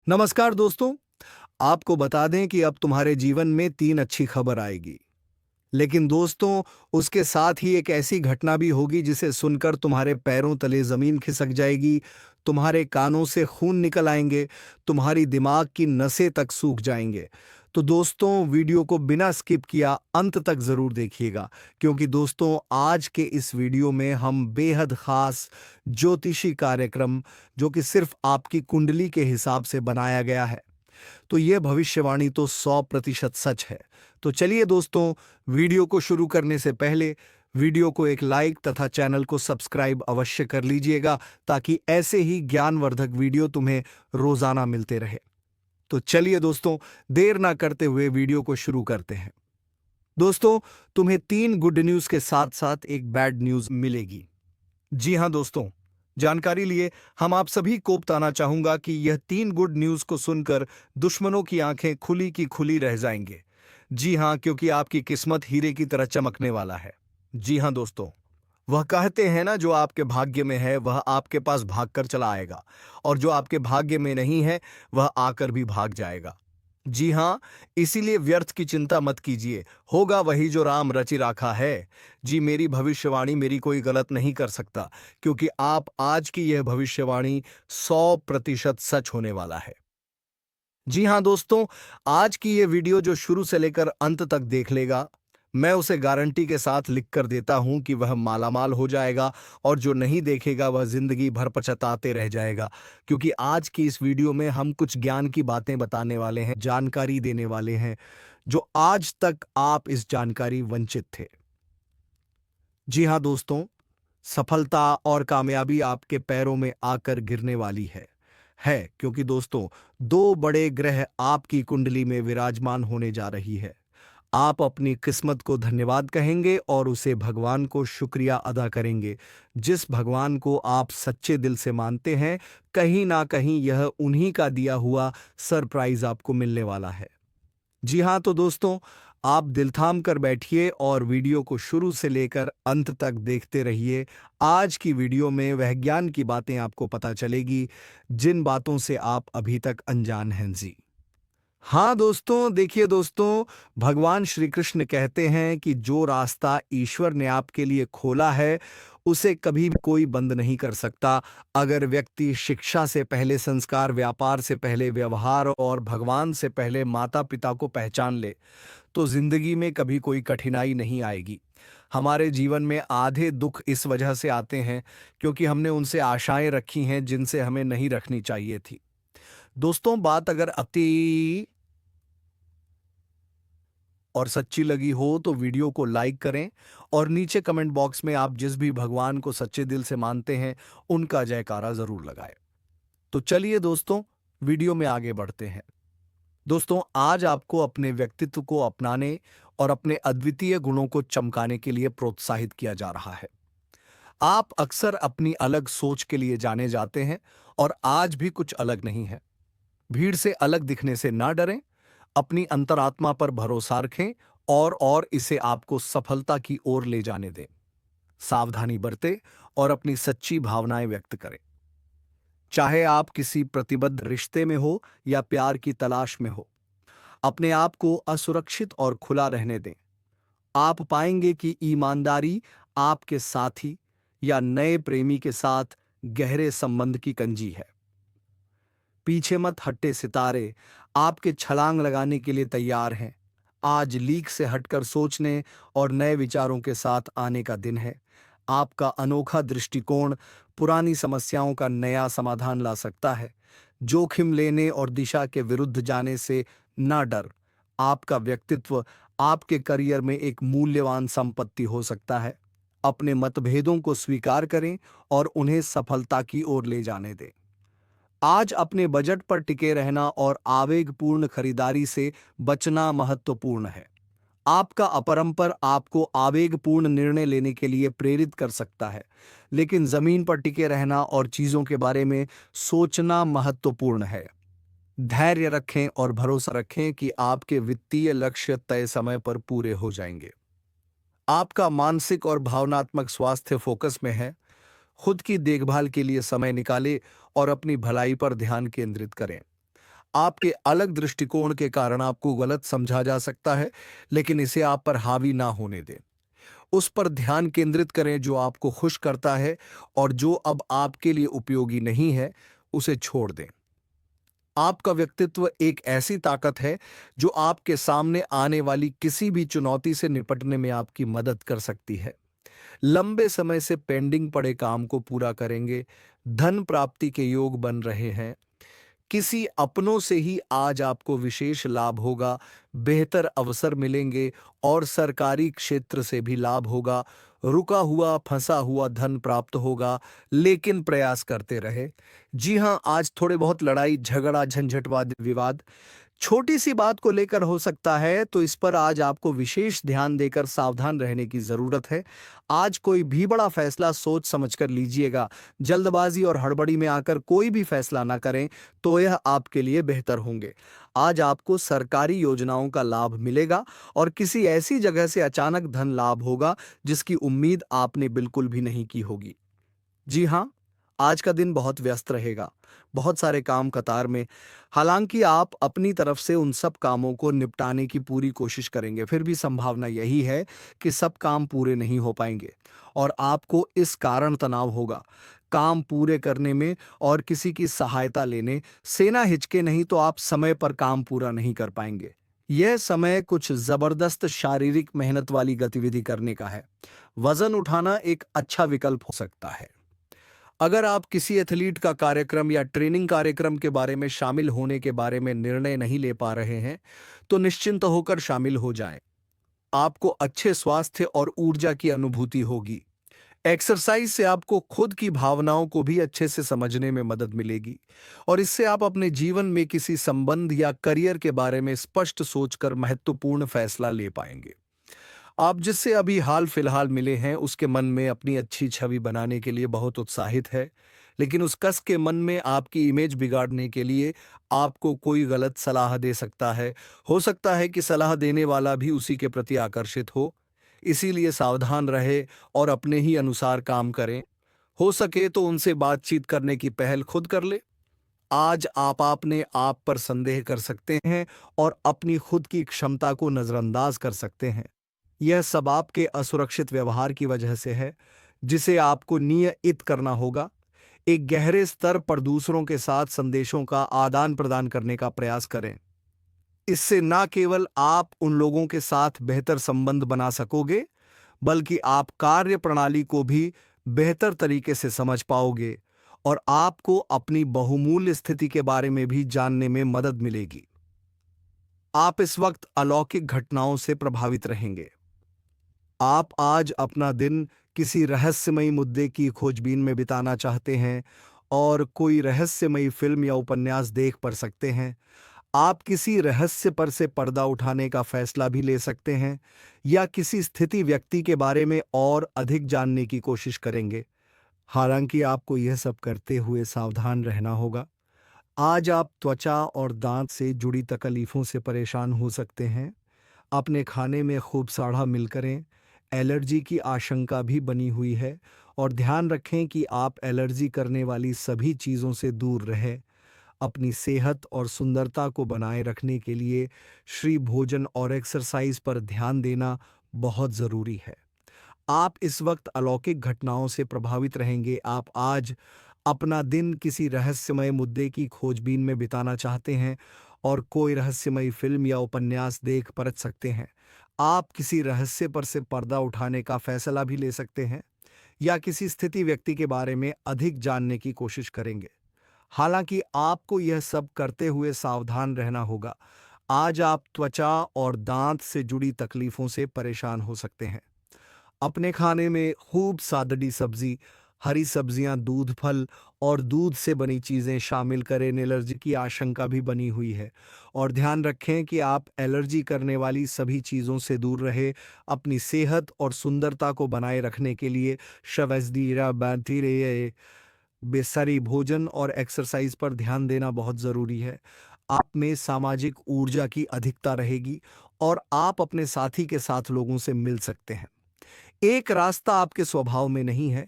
नमस्कार दोस्तों। आपको बता दें कि अब तुम्हारे जीवन में 3 अच्छी खबर आएगी। लेकिन दोस्तों, उसके साथ ही एक ऐसी घटना भी होगी जिसे सुनकर तुम्हारे पैरों तले ज़मीन खिसक जाएगी, तुम्हारे कानों से खून निकल आएंगे, तुम्हारी दिमाग की नसें तक सूख जाएंगे। तो दोस्तों, वीडियो को बिना स्किप किया अंत तक ज़रूर देखिएगा, क्योंकि दोस्तों आज के इस वीडियो में हम बेहद ख़ास ज्योतिषी कार्यक्रम, जो कि सिर्फ आपकी कुंडली के हिसाब से बनाया गया है, तो ये भविष्यवाणी तो 100% सच है। तो चलिए दोस्तों, वीडियो को शुरू करने से पहले वीडियो को एक लाइक तथा चैनल को सब्सक्राइब अवश्य कर लीजिएगा, ताकि ऐसे ही ज्ञानवर्धक वीडियो तुम्हें रोजाना मिलते रहे। तो चलिए दोस्तों, देर ना करते हुए वीडियो को शुरू करते हैं। दोस्तों, तुम्हें 3 गुड न्यूज के साथ साथ एक बैड न्यूज मिलेगी। जी हां दोस्तों, जानकारी लिए हम आप सभी को बताना चाहूंगा कि यह 3 गुड न्यूज को सुनकर दुश्मनों की आंखें खुली की खुली रह जाएंगे। जी हां, क्योंकि आपकी किस्मत हीरे की तरह चमकने वाला है। जी हां दोस्तों, वह कहते हैं ना, जो आपके भाग्य में है वह आपके पास भागकर चला आएगा, और जो आपके भाग्य में नहीं है वह आकर भी भाग जाएगा। जी हाँ, इसीलिए व्यर्थ की चिंता मत कीजिए, होगा वही जो राम रचि राखा है। जी, मेरी भविष्यवाणी मेरी कोई गलत नहीं कर सकता, क्योंकि आप आज की यह भविष्यवाणी 100% सच होने वाला है। जी हाँ दोस्तों, आज की ये वीडियो जो शुरू से लेकर अंत तक देख लेगा, मैं उसे गारंटी के साथ लिख कर देता हूं कि वह मालामाल हो जाएगा, और जो नहीं देखेगा वह जिंदगी भर पछताते रह जाएगा। क्योंकि आज की इस वीडियो में हम कुछ ज्ञान की बातें बताने वाले हैं, जानकारी देने वाले हैं, जो आज तक आप इस जानकारी वंचित थे। जी हाँ दोस्तों, सफलता और कामयाबी आपके पैरों में आकर गिरने वाली है, क्योंकि दोस्तों, 2 बड़े ग्रह आपकी कुंडली में विराजमान होने जा रही है। आप अपनी किस्मत को धन्यवाद कहेंगे और उसे भगवान को शुक्रिया अदा करेंगे। जिस भगवान को आप सच्चे दिल से मानते हैं, कहीं ना कहीं यह उन्हीं का दिया हुआ सरप्राइज आपको मिलने वाला है। जी हाँ, तो दोस्तों, आप दिल थाम कर बैठिए और वीडियो को शुरू से लेकर अंत तक देखते रहिए। आज की वीडियो में वह ज्ञान की बातें आपको पता चलेगी, जिन बातों से आप अभी तक अनजान हैं। जी हाँ दोस्तों, देखिए दोस्तों, भगवान श्री कृष्ण कहते हैं कि जो रास्ता ईश्वर ने आपके लिए खोला है, उसे कभी भी कोई बंद नहीं कर सकता। अगर व्यक्ति शिक्षा से पहले संस्कार, व्यापार से पहले व्यवहार और भगवान से पहले माता पिता को पहचान ले, तो जिंदगी में कभी कोई कठिनाई नहीं आएगी। हमारे जीवन में आधे दुख इस वजह से आते हैं क्योंकि हमने उनसे आशाएं रखी हैं जिनसे हमें नहीं रखनी चाहिए थी। दोस्तों, बात अगर अति और सच्ची लगी हो तो वीडियो को लाइक करें, और नीचे कमेंट बॉक्स में आप जिस भी भगवान को सच्चे दिल से मानते हैं उनका जयकारा जरूर लगाएं। तो चलिए दोस्तों, वीडियो में आगे बढ़ते हैं। दोस्तों, आज आपको अपने व्यक्तित्व को अपनाने और अपने अद्वितीय गुणों को चमकाने के लिए प्रोत्साहित किया जा रहा है। आप अक्सर अपनी अलग सोच के लिए जाने जाते हैं, और आज भी कुछ अलग नहीं है। भीड़ से अलग दिखने से ना डरें, अपनी अंतरात्मा पर भरोसा रखें, और इसे आपको सफलता की ओर ले जाने दें। सावधानी बरतें और अपनी सच्ची भावनाएं व्यक्त करें। चाहे आप किसी प्रतिबद्ध रिश्ते में हो या प्यार की तलाश में हो, अपने आप को असुरक्षित और खुला रहने दें। आप पाएंगे कि ईमानदारी आपके साथी या नए प्रेमी के साथ गहरे संबंध की कंजी है। पीछे मत हटे सितारे, आपके छलांग लगाने के लिए तैयार हैं। आज लीक से हटकर सोचने और नए विचारों के साथ आने का दिन है। आपका अनोखा दृष्टिकोण पुरानी समस्याओं का नया समाधान ला सकता है। जोखिम लेने और दिशा के विरुद्ध जाने से ना डर। आपका व्यक्तित्व आपके करियर में एक मूल्यवान संपत्ति हो सकता है। अपने मतभेदों को स्वीकार करें और उन्हें सफलता की ओर ले जाने दें। आज अपने बजट पर टिके रहना और आवेगपूर्ण खरीदारी से बचना महत्वपूर्ण है। आपका अपरंपर आपको आवेगपूर्ण निर्णय लेने के लिए प्रेरित कर सकता है, लेकिन जमीन पर टिके रहना और चीजों के बारे में सोचना महत्वपूर्ण है। धैर्य रखें और भरोसा रखें कि आपके वित्तीय लक्ष्य तय समय पर पूरे हो जाएंगे। आपका मानसिक और भावनात्मक स्वास्थ्य फोकस में है। खुद की देखभाल के लिए समय निकालें और अपनी भलाई पर ध्यान केंद्रित करें। आपके अलग दृष्टिकोण के कारण आपको गलत समझा जा सकता है, लेकिन इसे आप पर हावी ना होने दें। उस पर ध्यान केंद्रित करें जो आपको खुश करता है, और जो अब आपके लिए उपयोगी नहीं है, उसे छोड़ दें। आपका व्यक्तित्व एक ऐसी ताकत है जो आपके सामने आने वाली किसी भी चुनौती से निपटने में आपकी मदद कर सकती है। लंबे समय से पेंडिंग पड़े काम को पूरा करेंगे, धन प्राप्ति के योग बन रहे हैं, किसी अपनों से ही आज आपको विशेष लाभ होगा, बेहतर अवसर मिलेंगे और सरकारी क्षेत्र से भी लाभ होगा। रुका हुआ, फंसा हुआ धन प्राप्त होगा, लेकिन प्रयास करते रहे। जी हाँ, आज थोड़े बहुत लड़ाई, झगड़ा, झंझट, वाद विवाद छोटी सी बात को लेकर हो सकता है, तो इस पर आज आपको विशेष ध्यान देकर सावधान रहने की जरूरत है। आज कोई भी बड़ा फैसला सोच समझकर लीजिएगा। जल्दबाजी और हड़बड़ी में आकर कोई भी फैसला ना करें, तो यह आपके लिए बेहतर होंगे। आज आपको सरकारी योजनाओं का लाभ मिलेगा और किसी ऐसी जगह से अचानक धन लाभ होगा जिसकी उम्मीद आपने बिल्कुल भी नहीं की होगी। जी हाँ, आज का दिन बहुत व्यस्त रहेगा, बहुत सारे काम कतार में। हालांकि आप अपनी तरफ से उन सब कामों को निपटाने की पूरी कोशिश करेंगे, फिर भी संभावना यही है कि सब काम पूरे नहीं हो पाएंगे और आपको इस कारण तनाव होगा। काम पूरे करने में और किसी की सहायता लेने से ना हिचके, नहीं तो आप समय पर काम पूरा नहीं कर पाएंगे। यह समय कुछ जबरदस्त शारीरिक मेहनत वाली गतिविधि करने का है। वजन उठाना एक अच्छा विकल्प हो सकता है। अगर आप किसी एथलीट का कार्यक्रम या ट्रेनिंग कार्यक्रम के बारे में शामिल होने के बारे में निर्णय नहीं ले पा रहे हैं, तो निश्चिंत होकर शामिल हो जाएं। आपको अच्छे स्वास्थ्य और ऊर्जा की अनुभूति होगी। एक्सरसाइज से आपको खुद की भावनाओं को भी अच्छे से समझने में मदद मिलेगी और इससे आप अपने जीवन में किसी संबंध या करियर के बारे में स्पष्ट सोचकर महत्वपूर्ण फैसला ले पाएंगे। आप जिससे अभी हाल फिलहाल मिले हैं, उसके मन में अपनी अच्छी छवि बनाने के लिए बहुत उत्साहित है, लेकिन उस कस के मन में आपकी इमेज बिगाड़ने के लिए आपको कोई गलत सलाह दे सकता है। हो सकता है कि सलाह देने वाला भी उसी के प्रति आकर्षित हो। इसीलिए सावधान रहे और अपने ही अनुसार काम करें। हो सके तो उनसे बातचीत करने की पहल खुद कर ले। आज आप अपने आप पर संदेह कर सकते हैं और अपनी खुद की क्षमता को नजरअंदाज कर सकते हैं। यह सब आपके असुरक्षित व्यवहार की वजह से है, जिसे आपको नियंत्रित करना होगा। एक गहरे स्तर पर दूसरों के साथ संदेशों का आदान प्रदान करने का प्रयास करें। इससे न केवल आप उन लोगों के साथ बेहतर संबंध बना सकोगे, बल्कि आप कार्य प्रणाली को भी बेहतर तरीके से समझ पाओगे और आपको अपनी बहुमूल्य स्थिति के बारे में भी जानने में मदद मिलेगी। आप इस वक्त अलौकिक घटनाओं से प्रभावित रहेंगे। आप आज अपना दिन किसी रहस्यमयी मुद्दे की खोजबीन में बिताना चाहते हैं और कोई रहस्यमयी फिल्म या उपन्यास देख पढ़ सकते हैं। आप किसी रहस्य पर से पर्दा उठाने का फैसला भी ले सकते हैं या किसी स्थिति व्यक्ति के बारे में और अधिक जानने की कोशिश करेंगे। हालांकि आपको यह सब करते हुए सावधान रहना होगा। आज आप त्वचा और दांत से जुड़ी तकलीफों से परेशान हो सकते हैं। अपने खाने में खूब साड़ा मिल करें। एलर्जी की आशंका भी बनी हुई है और ध्यान रखें कि आप एलर्जी करने वाली सभी चीज़ों से दूर रहें। अपनी सेहत और सुंदरता को बनाए रखने के लिए श्री भोजन और एक्सरसाइज पर ध्यान देना बहुत ज़रूरी है। आप इस वक्त अलौकिक घटनाओं से प्रभावित रहेंगे। आप आज अपना दिन किसी रहस्यमय मुद्दे की खोजबीन में बिताना चाहते हैं और कोई रहस्यमयी फिल्म या उपन्यास देख परख सकते हैं। आप किसी रहस्य पर से पर्दा उठाने का फैसला भी ले सकते हैं या किसी स्थिति व्यक्ति के बारे में अधिक जानने की कोशिश करेंगे। हालांकि आपको यह सब करते हुए सावधान रहना होगा। आज आप त्वचा और दांत से जुड़ी तकलीफों से परेशान हो सकते हैं। अपने खाने में खूब सादड़ी सब्जी, हरी सब्जियां, दूध, फल और दूध से बनी चीज़ें शामिल करें। एलर्जी की आशंका भी बनी हुई है और ध्यान रखें कि आप एलर्जी करने वाली सभी चीज़ों से दूर रहे। अपनी सेहत और सुंदरता को बनाए रखने के लिए शवजदीरा बैठिरे बेसरी भोजन और एक्सरसाइज पर ध्यान देना बहुत ज़रूरी है। आप में सामाजिक ऊर्जा की अधिकता रहेगी और आप अपने साथी के साथ लोगों से मिल सकते हैं। एक रास्ता आपके स्वभाव में नहीं है।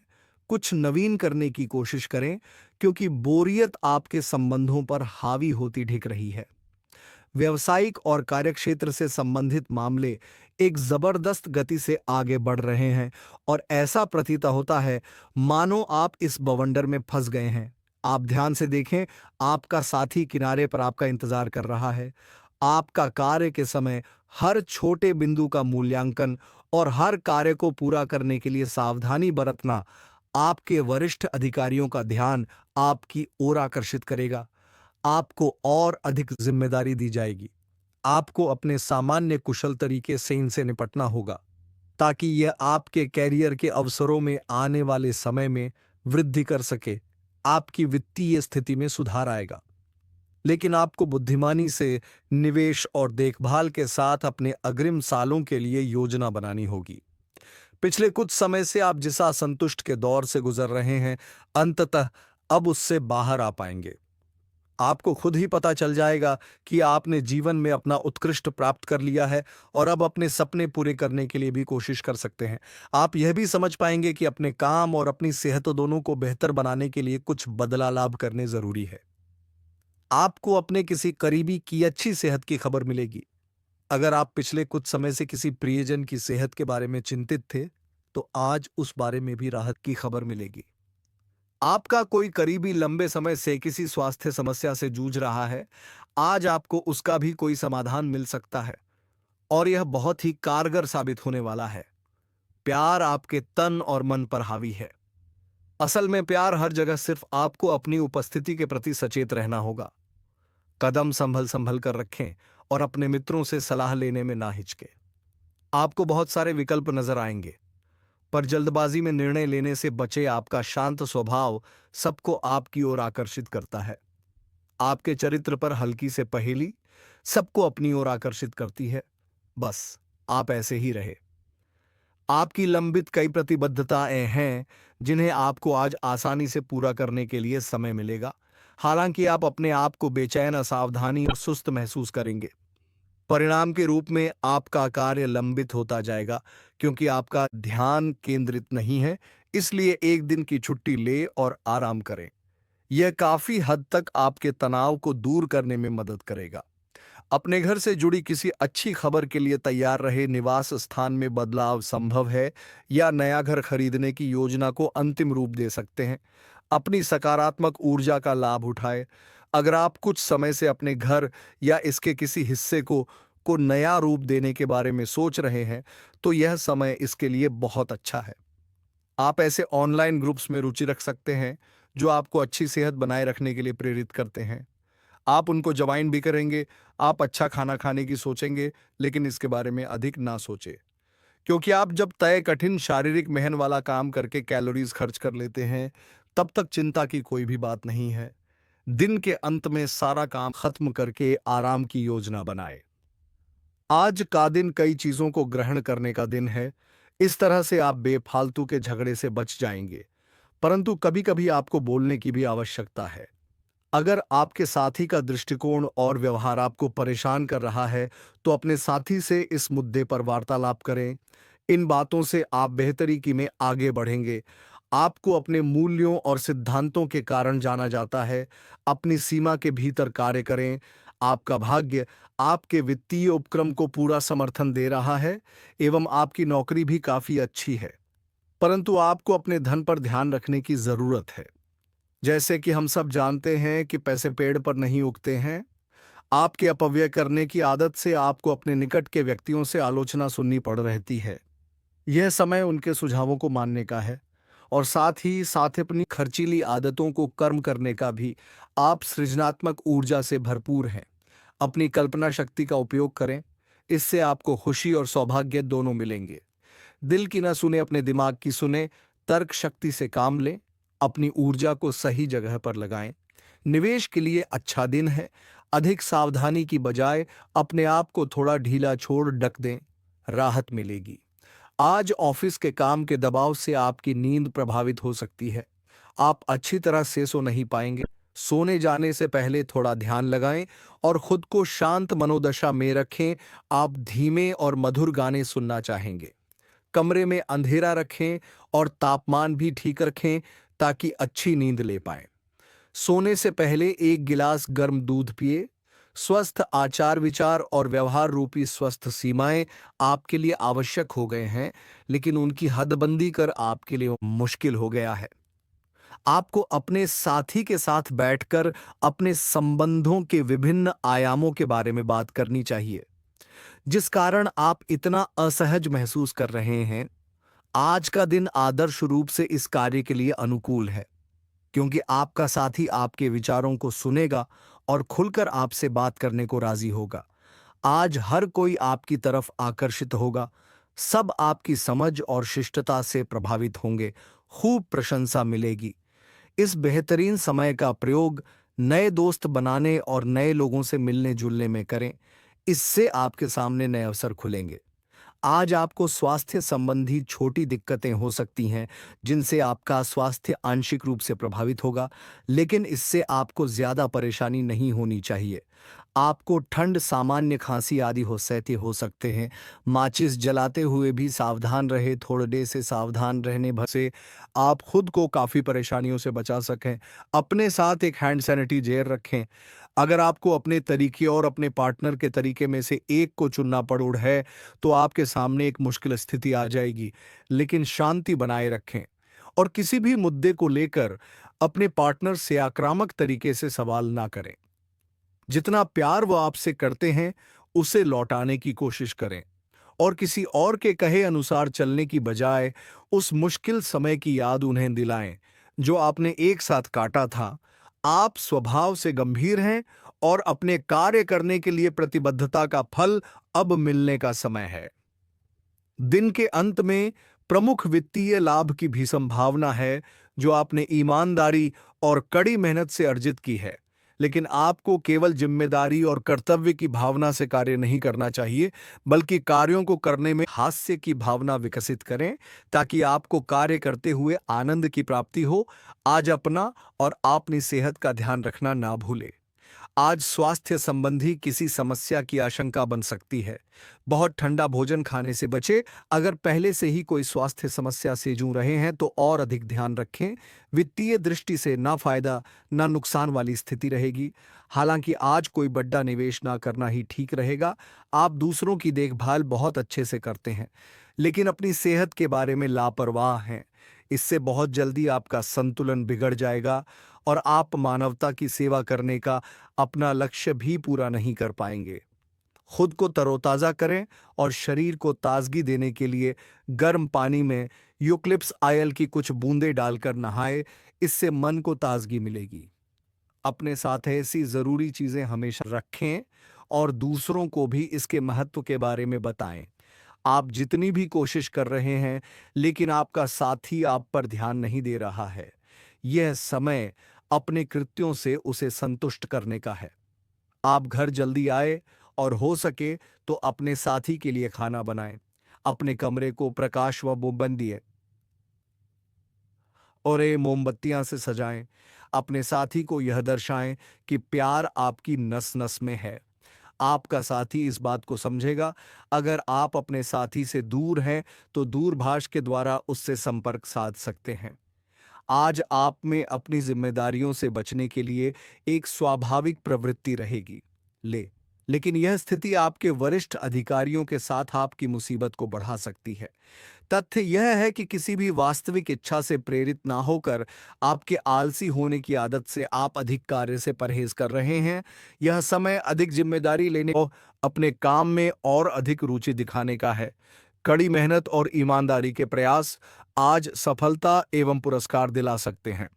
कुछ नवीन करने की कोशिश करें, क्योंकि बोरियत आपके संबंधों पर हावी होती दिख रही है। व्यावसायिक और कार्यक्षेत्र से संबंधित मामले एक जबरदस्त गति से आगे बढ़ रहे हैं और ऐसा प्रतीत होता है मानो आप इस बवंडर में फंस गए हैं। आप ध्यान से देखें, आपका साथी किनारे पर आपका इंतजार कर रहा है। आपका कार्य के समय हर छोटे बिंदु का मूल्यांकन और हर कार्य को पूरा करने के लिए सावधानी बरतना आपके वरिष्ठ अधिकारियों का ध्यान आपकी ओर आकर्षित करेगा। आपको और अधिक जिम्मेदारी दी जाएगी। आपको अपने सामान्य कुशल तरीके से इनसे निपटना होगा, ताकि यह आपके कैरियर के अवसरों में आने वाले समय में वृद्धि कर सके। आपकी वित्तीय स्थिति में सुधार आएगा, लेकिन आपको बुद्धिमानी से निवेश और देखभाल के साथ अपने अग्रिम सालों के लिए योजना बनानी होगी। पिछले कुछ समय से आप जिस असंतुष्ट के दौर से गुजर रहे हैं, अंततः अब उससे बाहर आ पाएंगे। आपको खुद ही पता चल जाएगा कि आपने जीवन में अपना उत्कृष्ट प्राप्त कर लिया है और अब अपने सपने पूरे करने के लिए भी कोशिश कर सकते हैं। आप यह भी समझ पाएंगे कि अपने काम और अपनी सेहत दोनों को बेहतर बनाने के लिए कुछ बदलाव करने जरूरी है। आपको अपने किसी करीबी की अच्छी सेहत की खबर मिलेगी। अगर आप पिछले कुछ समय से किसी प्रियजन की सेहत के बारे में चिंतित थे, तो आज उस बारे में भी राहत की खबर मिलेगी। आपका कोई करीबी लंबे समय से किसी स्वास्थ्य समस्या से जूझ रहा है, आज आपको उसका भी कोई समाधान मिल सकता है और यह बहुत ही कारगर साबित होने वाला है। प्यार आपके तन और मन पर हावी है। असल में प्यार हर जगह, सिर्फ आपको अपनी उपस्थिति के प्रति सचेत रहना होगा। कदम संभल संभल कर रखें और अपने मित्रों से सलाह लेने में ना हिचके। आपको बहुत सारे विकल्प नजर आएंगे, पर जल्दबाजी में निर्णय लेने से बचे। आपका शांत स्वभाव सबको आपकी ओर आकर्षित करता है। आपके चरित्र पर हल्की से पहेली सबको अपनी ओर आकर्षित करती है। बस आप ऐसे ही रहे। आपकी लंबित कई प्रतिबद्धताएं हैं जिन्हें आपको आज आसानी से पूरा करने के लिए समय मिलेगा। हालांकि आप अपने आप को बेचैन, असावधानी और सुस्त महसूस करेंगे। परिणाम के रूप में आपका कार्य लंबित होता जाएगा, क्योंकि आपका ध्यान केंद्रित नहीं है। इसलिए एक दिन की छुट्टी ले और आराम करें। यह काफी हद तक आपके तनाव को दूर करने में मदद करेगा। अपने घर से जुड़ी किसी अच्छी खबर के लिए तैयार रहे। निवास स्थान में बदलाव संभव है या नया घर खरीदने की योजना को अंतिम रूप दे सकते हैं। अपनी सकारात्मक ऊर्जा का लाभ उठाएं। अगर आप कुछ समय से अपने घर या इसके किसी हिस्से को नया रूप देने के बारे में सोच रहे हैं, तो यह समय इसके लिए बहुत अच्छा है। आप ऐसे ऑनलाइन ग्रुप्स में रुचि रख सकते हैं जो आपको अच्छी सेहत बनाए रखने के लिए प्रेरित करते हैं। आप उनको ज्वाइन भी करेंगे। आप अच्छा खाना खाने की सोचेंगे, लेकिन इसके बारे में अधिक ना सोचें, क्योंकि आप जब तय कठिन शारीरिक मेहनत वाला काम करके कैलोरीज खर्च कर लेते हैं, तब तक चिंता की कोई भी बात नहीं है। दिन के अंत में सारा काम खत्म करके आराम की योजना बनाए। आज का दिन कई चीजों को ग्रहण करने का दिन है। इस तरह से आप बेफालतू के झगड़े से बच जाएंगे, परंतु कभी-कभी आपको बोलने की भी आवश्यकता है। अगर आपके साथी का दृष्टिकोण और व्यवहार आपको परेशान कर रहा है, तो अपने साथी से इस मुद्दे पर वार्तालाप करें। इन बातों से आप बेहतरी की में आगे बढ़ेंगे। आपको अपने मूल्यों और सिद्धांतों के कारण जाना जाता है। अपनी सीमा के भीतर कार्य करें। आपका भाग्य आपके वित्तीय उपक्रम को पूरा समर्थन दे रहा है एवं आपकी नौकरी भी काफी अच्छी है, परंतु आपको अपने धन पर ध्यान रखने की जरूरत है। जैसे कि हम सब जानते हैं कि पैसे पेड़ पर नहीं उगते हैं। आपके अपव्यय करने की आदत से आपको अपने निकट के व्यक्तियों से आलोचना सुननी पड़ रहती है। यह समय उनके सुझावों को मानने का है और साथ ही साथ अपनी खर्चीली आदतों को कर्म करने का भी। आप सृजनात्मक ऊर्जा से भरपूर हैं। अपनी कल्पना शक्ति का उपयोग करें। इससे आपको खुशी और सौभाग्य दोनों मिलेंगे। दिल की ना सुने, अपने दिमाग की सुने। तर्क शक्ति से काम लें। अपनी ऊर्जा को सही जगह पर लगाएं। निवेश के लिए अच्छा दिन है। अधिक सावधानी की बजाय अपने आप को थोड़ा ढीला छोड़ ढक दें, राहत मिलेगी। आज ऑफिस के काम के दबाव से आपकी नींद प्रभावित हो सकती है। आप अच्छी तरह से सो नहीं पाएंगे। सोने जाने से पहले थोड़ा ध्यान लगाएं और खुद को शांत मनोदशा में रखें। आप धीमे और मधुर गाने सुनना चाहेंगे। कमरे में अंधेरा रखें और तापमान भी ठीक रखें ताकि अच्छी नींद ले पाएं। सोने से पहले 1 गिलास गर्म दूध पिए। स्वस्थ आचार विचार और व्यवहार रूपी स्वस्थ सीमाएं आपके लिए आवश्यक हो गए हैं, लेकिन उनकी हदबंदी कर आपके लिए मुश्किल हो गया है। आपको अपने साथी के साथ बैठकर अपने संबंधों के विभिन्न आयामों के बारे में बात करनी चाहिए, जिस कारण आप इतना असहज महसूस कर रहे हैं। आज का दिन आदर्श रूप से इस कार्य के लिए अनुकूल है, क्योंकि आपका साथी आपके विचारों को सुनेगा और खुलकर आपसे बात करने को राजी होगा। आज हर कोई आपकी तरफ आकर्षित होगा। सब आपकी समझ और शिष्टता से प्रभावित होंगे। खूब प्रशंसा मिलेगी। इस बेहतरीन समय का प्रयोग नए दोस्त बनाने और नए लोगों से मिलने जुलने में करें। इससे आपके सामने नए अवसर खुलेंगे। आज आपको स्वास्थ्य संबंधी छोटी दिक्कतें हो सकती हैं, जिनसे आपका स्वास्थ्य आंशिक रूप से प्रभावित होगा, लेकिन इससे आपको ज्यादा परेशानी नहीं होनी चाहिए। आपको ठंड, सामान्य खांसी आदि हो सकते हैं। माचिस जलाते हुए भी सावधान रहे। थोड़े से सावधान रहने भर से आप खुद को काफ़ी परेशानियों से बचा सकें। अपने साथ एक हैंड सैनिटाइजर रखें। अगर आपको अपने तरीके और अपने पार्टनर के तरीके में से एक को चुनना पड़ है, तो आपके सामने एक मुश्किल स्थिति आ जाएगी, लेकिन शांति बनाए रखें और किसी भी मुद्दे को लेकर अपने पार्टनर से आक्रामक तरीके से सवाल ना करें। जितना प्यार वो आपसे करते हैं, उसे लौटाने की कोशिश करें और किसी और के कहे अनुसार चलने की बजाय उस मुश्किल समय की याद उन्हें दिलाएं जो आपने एक साथ काटा था। आप स्वभाव से गंभीर हैं और अपने कार्य करने के लिए प्रतिबद्धता का फल अब मिलने का समय है। दिन के अंत में प्रमुख वित्तीय लाभ की भी संभावना है, जो आपने ईमानदारी और कड़ी मेहनत से अर्जित की है। लेकिन आपको केवल जिम्मेदारी और कर्तव्य की भावना से कार्य नहीं करना चाहिए, बल्कि कार्यों को करने में हास्य की भावना विकसित करें, ताकि आपको कार्य करते हुए आनंद की प्राप्ति हो। आज अपना और अपनी सेहत का ध्यान रखना ना भूलें। आज स्वास्थ्य संबंधी किसी समस्या की आशंका बन सकती है। बहुत ठंडा भोजन खाने से बचें। अगर पहले से ही कोई स्वास्थ्य समस्या से जूझ रहे हैं, तो और अधिक ध्यान रखें। वित्तीय दृष्टि से ना फायदा ना नुकसान वाली स्थिति रहेगी। हालांकि आज कोई बड़ा निवेश ना करना ही ठीक रहेगा। आप दूसरों की देखभाल बहुत अच्छे से करते हैं, लेकिन अपनी सेहत के बारे में लापरवाह हैं। इससे बहुत जल्दी आपका संतुलन बिगड़ जाएगा और आप मानवता की सेवा करने का अपना लक्ष्य भी पूरा नहीं कर पाएंगे। खुद को तरोताजा करें और शरीर को ताजगी देने के लिए गर्म पानी में यूकलिप्स ऑयल की कुछ बूंदें डालकर नहाएं। इससे मन को ताजगी मिलेगी। अपने साथ ऐसी जरूरी चीजें हमेशा रखें और दूसरों को भी इसके महत्व के बारे में बताएं। आप जितनी भी कोशिश कर रहे हैं, लेकिन आपका साथी आप पर ध्यान नहीं दे रहा है। यह समय अपने कृत्यों से उसे संतुष्ट करने का है। आप घर जल्दी आए और हो सके तो अपने साथी के लिए खाना बनाएं। अपने कमरे को प्रकाश व मोमबत्ती और मोमबत्तियां से सजाएं। अपने साथी को यह दर्शाएं कि प्यार आपकी नस नस में है। आपका साथी इस बात को समझेगा। अगर आप अपने साथी से दूर हैं, तो दूरभाष के द्वारा उससे संपर्क साध सकते हैं। आज आप में अपनी जिम्मेदारियों से बचने के लिए एक स्वाभाविक प्रवृत्ति रहेगी, लेकिन यह स्थिति आपके वरिष्ठ अधिकारियों के साथ आपकी मुसीबत को बढ़ा सकती है। तथ्य यह है कि किसी भी वास्तविक इच्छा से प्रेरित ना होकर आपके आलसी होने की आदत से आप अधिक कार्य से परहेज कर रहे हैं। यह समय अधिक जिम्मेदारी लेने और अपने काम में और अधिक रुचि दिखाने का है। कड़ी मेहनत और ईमानदारी के प्रयास आज सफलता एवं पुरस्कार दिला सकते हैं।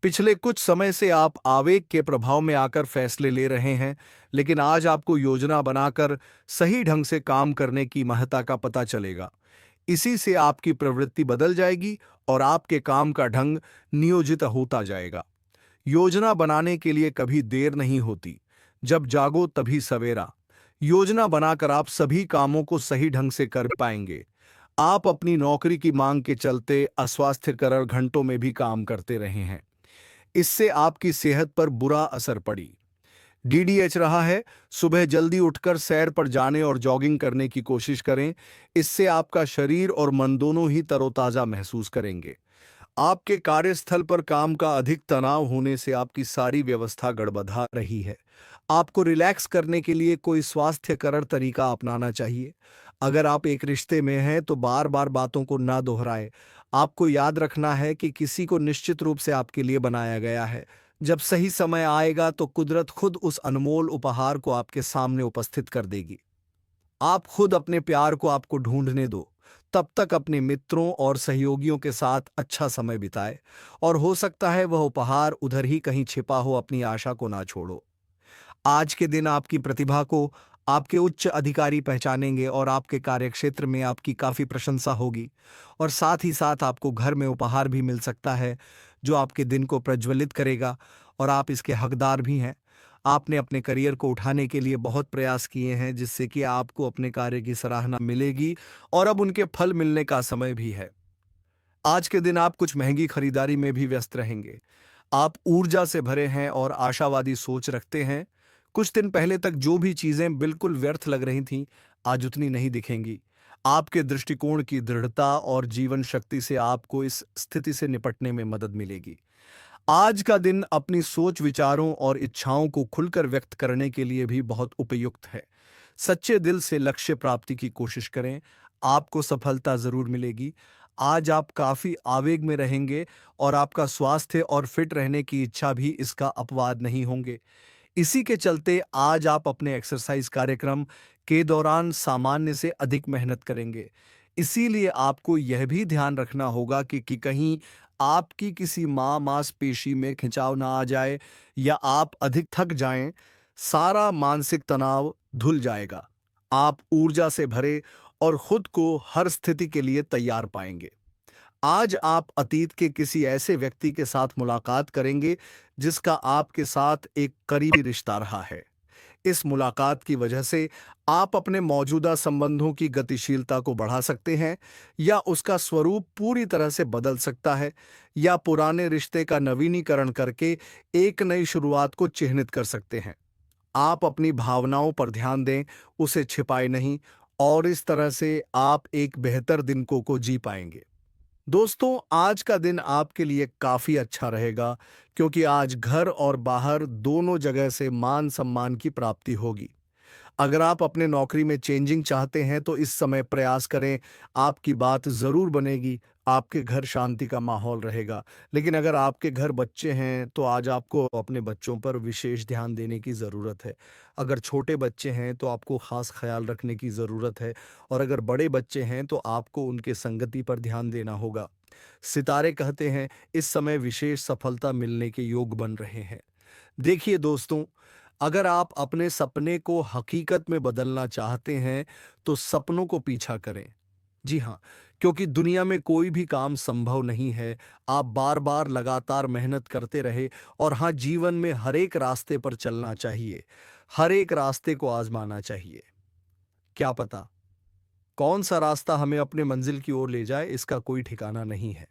पिछले कुछ समय से आप आवेग के प्रभाव में आकर फैसले ले रहे हैं, लेकिन आज आपको योजना बनाकर सही ढंग से काम करने की महत्ता का पता चलेगा। इसी से आपकी प्रवृत्ति बदल जाएगी और आपके काम का ढंग नियोजित होता जाएगा। योजना बनाने के लिए कभी देर नहीं होती। जब जागो तभी सवेरा। योजना बनाकर आप सभी कामों को सही ढंग से कर पाएंगे। आप अपनी नौकरी की मांग के चलते अस्वास्थ्यकर घंटों में भी काम करते रहे हैं। इससे आपकी सेहत पर बुरा असर पड़ी। डीडीएच रहा है, सुबह जल्दी उठकर सैर पर जाने और जॉगिंग करने की कोशिश करें। इससे आपका शरीर और मन दोनों ही तरोताजा महसूस करेंगे। आपके कार्यस्थल पर काम का अधिक तनाव होने से आपकी सारी व्यवस्था गड़बड़ा रही है। आपको रिलैक्स करने के लिए कोई स्वास्थ्यकर तरीका अपनाना चाहिए। अगर आप एक रिश्ते में हैं तो बार बार बातों को ना दोहराएं। आपको याद रखना है कि किसी को निश्चित रूप से आपके लिए बनाया गया है। जब सही समय आएगा तो कुदरत खुद उस अनमोल उपहार को आपके सामने उपस्थित कर देगी। आप खुद अपने प्यार को आपको ढूंढने दो। तब तक अपने मित्रों और सहयोगियों के साथ अच्छा समय बिताए, और हो सकता है वह उपहार उधर ही कहीं छिपा हो। अपनी आशा को ना छोड़ो। आज के दिन आपकी प्रतिभा को आपके उच्च अधिकारी पहचानेंगे और आपके कार्यक्षेत्र में आपकी काफी प्रशंसा होगी। और साथ ही साथ आपको घर में उपहार भी मिल सकता है जो आपके दिन को प्रज्वलित करेगा, और आप इसके हकदार भी हैं। आपने अपने करियर को उठाने के लिए बहुत प्रयास किए हैं, जिससे कि आपको अपने कार्य की सराहना मिलेगी, और अब उनके फल मिलने का समय भी है। आज के दिन आप कुछ महंगी खरीदारी में भी व्यस्त रहेंगे। आप ऊर्जा से भरे हैं और आशावादी सोच रखते हैं। कुछ दिन पहले तक जो भी चीजें बिल्कुल व्यर्थ लग रही थीं, आज उतनी नहीं दिखेंगी। आपके दृष्टिकोण की दृढ़ता और जीवन शक्ति से आपको इस स्थिति से निपटने में मदद मिलेगी। आज का दिन अपनी सोच, विचारों और इच्छाओं को खुलकर व्यक्त करने के लिए भी बहुत उपयुक्त है। सच्चे दिल से लक्ष्य प्राप्ति की कोशिश करें। आपको सफलता जरूर मिलेगी। आज आप काफी आवेग में रहेंगे, और आपका स्वास्थ्य और फिट रहने की इच्छा भी इसका अपवाद नहीं होंगे। इसी के चलते आज आप अपने एक्सरसाइज कार्यक्रम के दौरान सामान्य से अधिक मेहनत करेंगे। इसीलिए आपको यह भी ध्यान रखना होगा कि कहीं आपकी किसी मांसपेशी में खिंचाव ना आ जाए, या आप अधिक थक जाएं। सारा मानसिक तनाव धुल जाएगा। आप ऊर्जा से भरे और खुद को हर स्थिति के लिए तैयार पाएंगे। आज आप अतीत के किसी ऐसे व्यक्ति के साथ मुलाकात करेंगे जिसका आपके साथ एक करीबी रिश्ता रहा है। इस मुलाकात की वजह से आप अपने मौजूदा संबंधों की गतिशीलता को बढ़ा सकते हैं, या उसका स्वरूप पूरी तरह से बदल सकता है, या पुराने रिश्ते का नवीनीकरण करके एक नई शुरुआत को चिह्नित कर सकते हैं। आप अपनी भावनाओं पर ध्यान दें, उसे छिपाए नहीं, और इस तरह से आप एक बेहतर दिन को जी पाएंगे। दोस्तों, आज का दिन आपके लिए काफी अच्छा रहेगा, क्योंकि आज घर और बाहर दोनों जगह से मान सम्मान की प्राप्ति होगी। अगर आप अपने नौकरी में चेंजिंग चाहते हैं तो इस समय प्रयास करें। आपकी बात जरूर बनेगी। आपके घर शांति का माहौल रहेगा। लेकिन अगर आपके घर बच्चे हैं तो आज आपको अपने बच्चों पर विशेष ध्यान देने की ज़रूरत है। अगर छोटे बच्चे हैं तो आपको खास ख्याल रखने की ज़रूरत है, और अगर बड़े बच्चे हैं तो आपको उनके संगति पर ध्यान देना होगा। सितारे कहते हैं इस समय विशेष सफलता मिलने के योग बन रहे हैं। देखिए दोस्तों, अगर आप अपने सपने को हकीकत में बदलना चाहते हैं तो सपनों को पीछा करें। जी हाँ, क्योंकि दुनिया में कोई भी काम संभव नहीं है। आप बार बार लगातार मेहनत करते रहे, और हाँ, जीवन में हर एक रास्ते पर चलना चाहिए। हर एक रास्ते को आजमाना चाहिए। क्या पता कौन सा रास्ता हमें अपने मंजिल की ओर ले जाए, इसका कोई ठिकाना नहीं है।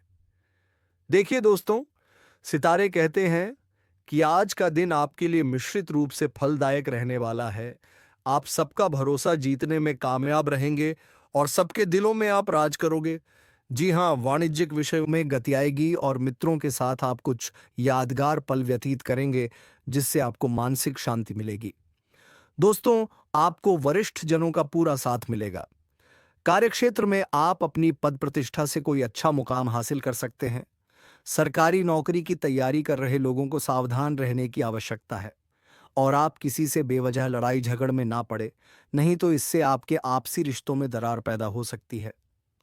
देखिए दोस्तों, सितारे कहते हैं कि आज का दिन आपके लिए मिश्रित रूप से फलदायक रहने वाला है। आप सबका भरोसा जीतने में कामयाब रहेंगे, और सबके दिलों में आप राज करोगे। जी हाँ, वाणिज्यिक विषयों में गति आएगी, और मित्रों के साथ आप कुछ यादगार पल व्यतीत करेंगे, जिससे आपको मानसिक शांति मिलेगी। दोस्तों, आपको वरिष्ठ जनों का पूरा साथ मिलेगा। कार्यक्षेत्र में आप अपनी पद प्रतिष्ठा से कोई अच्छा मुकाम हासिल कर सकते हैं। सरकारी नौकरी की तैयारी कर रहे लोगों को सावधान रहने की आवश्यकता है, और आप किसी से बेवजह लड़ाई झगड़ में ना पड़े, नहीं तो इससे आपके आपसी रिश्तों में दरार पैदा हो सकती है।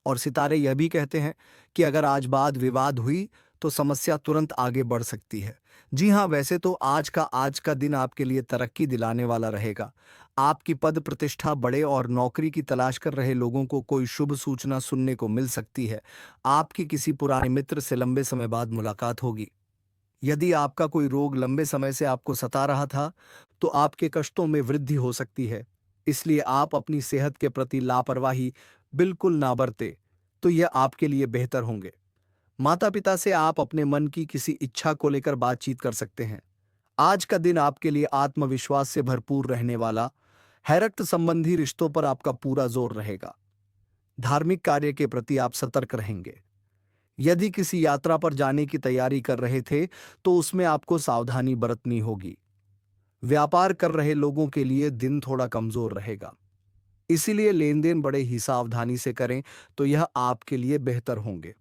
और सितारे यह भी कहते हैं कि अगर आज वाद विवाद हुई तो समस्या तुरंत आगे बढ़ सकती है। जी हाँ, वैसे तो आज का दिन आपके लिए तरक्की दिलाने वाला रहेगा। आपकी पद प्रतिष्ठा बढ़े, और नौकरी की तलाश कर रहे लोगों को कोई शुभ सूचना सुनने को मिल सकती है। आपकी किसी पुराने मित्र से लंबे समय बाद मुलाकात होगी। यदि आपका कोई रोग लंबे समय से आपको सता रहा था तो आपके कष्टों में वृद्धि हो सकती है। इसलिए आप अपनी सेहत के प्रति लापरवाही बिल्कुल ना बरते, तो यह आपके लिए बेहतर होंगे। माता पिता से आप अपने मन की किसी इच्छा को लेकर बातचीत कर सकते हैं। आज का दिन आपके लिए आत्मविश्वास से भरपूर रहने वाला है। रक्त संबंधी रिश्तों पर आपका पूरा जोर रहेगा। धार्मिक कार्य के प्रति आप सतर्क रहेंगे। यदि किसी यात्रा पर जाने की तैयारी कर रहे थे तो उसमें आपको सावधानी बरतनी होगी। व्यापार कर रहे लोगों के लिए दिन थोड़ा कमजोर रहेगा, इसीलिए लेन देन बड़े ही सावधानी से करें तो यह आपके लिए बेहतर होंगे।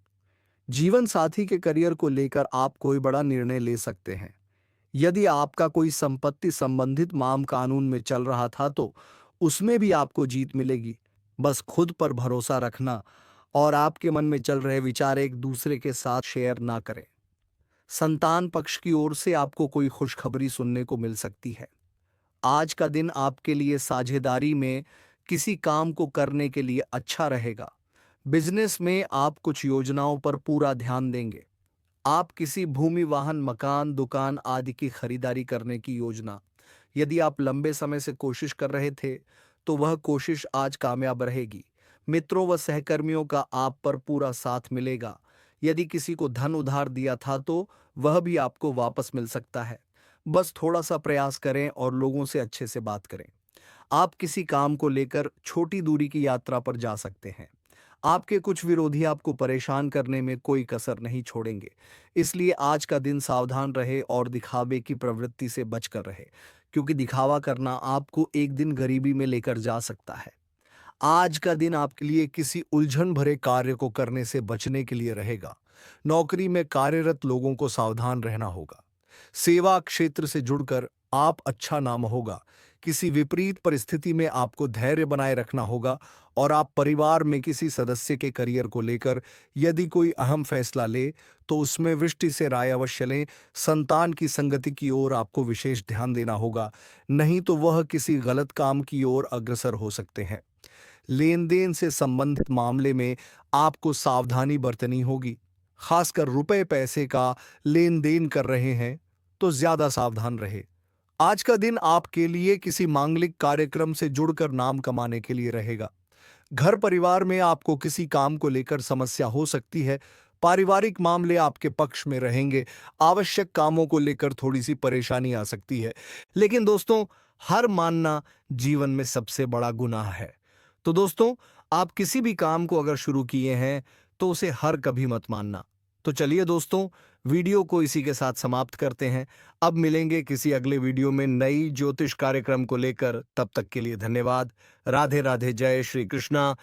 जीवन साथी के करियर को लेकर आप कोई बड़ा निर्णय ले सकते हैं। यदि आपका कोई संपत्ति संबंधित मामला कानून में चल रहा था तो उसमें भी आपको जीत मिलेगी। बस खुद पर भरोसा रखना और आपके मन में चल रहे विचार एक दूसरे के साथ शेयर ना करें। संतान पक्ष की ओर से आपको कोई खुशखबरी सुनने को मिल सकती है। आज का दिन आपके लिए साझेदारी में किसी काम को करने के लिए अच्छा रहेगा। बिजनेस में आप कुछ योजनाओं पर पूरा ध्यान देंगे। आप किसी भूमि, वाहन, मकान, दुकान आदि की खरीदारी करने की योजना, यदि आप लंबे समय से कोशिश कर रहे थे तो वह कोशिश आज कामयाब रहेगी। मित्रों व सहकर्मियों का आप पर पूरा साथ मिलेगा। यदि किसी को धन उधार दिया था तो वह भी आपको वापस मिल सकता है। बस थोड़ा सा प्रयास करें और लोगों से अच्छे से बात करें। आप किसी काम को लेकर छोटी दूरी की यात्रा पर जा सकते हैं। आपके कुछ विरोधी आपको परेशान करने में कोई कसर नहीं छोड़ेंगे, इसलिए आज का दिन सावधान रहे और दिखावे की प्रवृत्ति से बचकर रहे, क्योंकि दिखावा करना आपको एक दिन गरीबी में लेकर जा सकता है। आज का दिन आपके लिए किसी उलझन भरे कार्य को करने से बचने के लिए रहेगा। नौकरी में कार्यरत लोगों को सावधान रहना होगा। सेवा क्षेत्र से जुड़कर आप अच्छा नाम होगा। किसी विपरीत परिस्थिति में आपको धैर्य बनाए रखना होगा और आप परिवार में किसी सदस्य के करियर को लेकर यदि कोई अहम फैसला ले तो उसमें वृष्टि से राय अवश्य लें। संतान की संगति की ओर आपको विशेष ध्यान देना होगा, नहीं तो वह किसी गलत काम की ओर अग्रसर हो सकते हैं। लेन देन से संबंधित मामले में आपको सावधानी बरतनी होगी। खासकर रुपए पैसे का लेन देन कर रहे हैं तो ज्यादा सावधान रहे। आज का दिन आपके लिए किसी मांगलिक कार्यक्रम से जुड़कर नाम कमाने के लिए रहेगा। घर परिवार में आपको किसी काम को लेकर समस्या हो सकती है। पारिवारिक मामले आपके पक्ष में रहेंगे। आवश्यक कामों को लेकर थोड़ी सी परेशानी आ सकती है, लेकिन दोस्तों, हार मानना जीवन में सबसे बड़ा गुनाह है। तो दोस्तों, आप किसी भी काम को अगर शुरू किए हैं तो उसे हर कभी मत मानना। तो चलिए दोस्तों, वीडियो को इसी के साथ समाप्त करते हैं। अब मिलेंगे किसी अगले वीडियो में नई ज्योतिष कार्यक्रम को लेकर। तब तक के लिए धन्यवाद। राधे राधे। जय श्री कृष्णा।